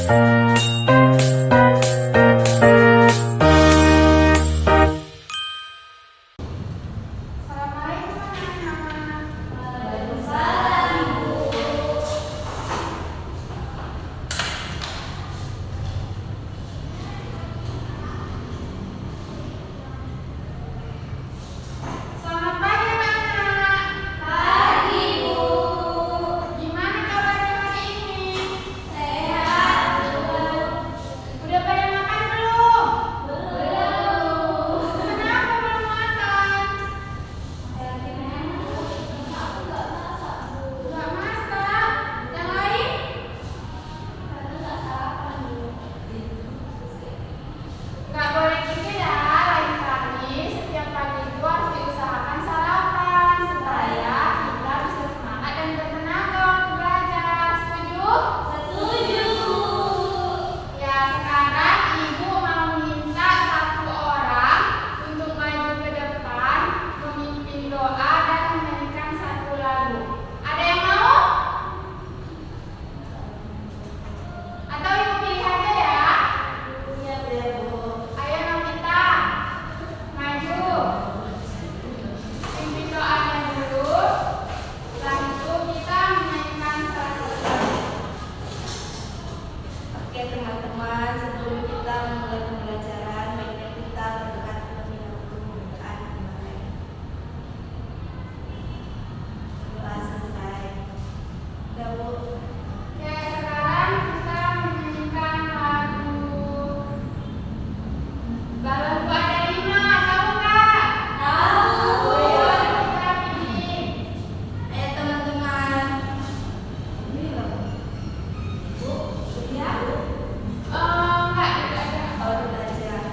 Enggak, belajar.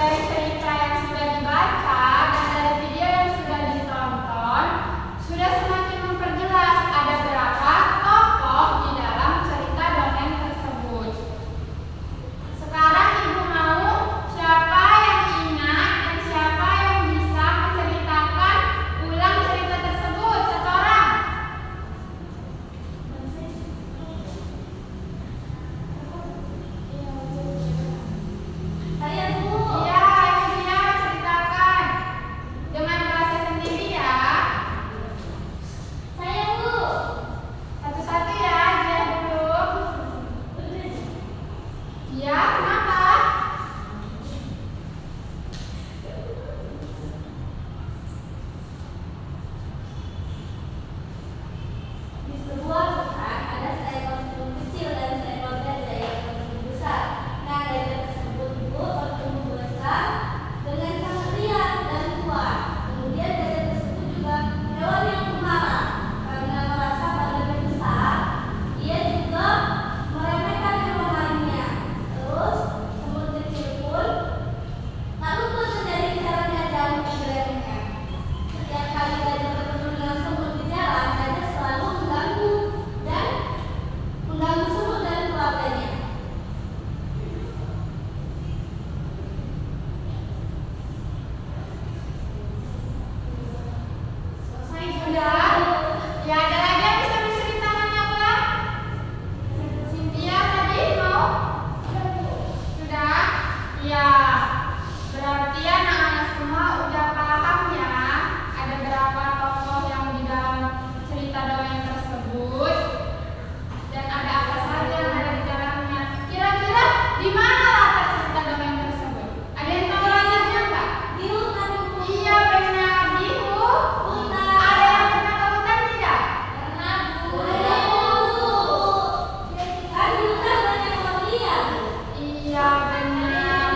dari cerita yang sudah dibaca dan dari video yang sudah ditonton, sudah semakin memperjelas ada berapa tokoh di dalam cerita dongeng tersebut. Sekarang Ibu mau siapa yang ingat dan siapa yang bisa menceritakan ulang cerita tersebut satu orang. Saya Bu. Iya, Ibu dia ceritakan dengan bahasa sendiri ya. Saya Bu. Satu-satu ya, dia dulu. Iya, kenapa? Di sebuah hutan ada seekor burung kecil dan seekor gajah yang bertumbuh besar. Nah, gajah tersebut Bu bertumbuh besar dengan sangat liar dan kuat. Kemudian gajah tersebut juga hewan yang pemalas. Karena merasa badannya besar, ia juga meremehkan hewan lainnya. Terus semut kecil pun tak luput menjadi incaran gajah untuk diremehkan. Setiap kali gajah bertemu dengan semut di jalan, gajah selalu mengganggu semut dan keluarganya. Selesai sudah. Ya, ada lagi yang bisa menceritakannya ulang? Cynthia tadi mau? Sudah? Ya. Berarti anak-anak semua udah paham ya ada berapa tokoh yang di dalam cerita dongeng tersebut dan ada apa saja yang ada di dalamnya. Kira-kira di mana latar cerita dongeng tersebut? Ada yang tahu latarnya enggak? Di hutan Bu. Iya benar, di Hutan. Ada yang pernah ke hutan tidak? Karena Bu. Kan di hutan banyak pohon liar Bu. Iya benar.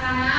sana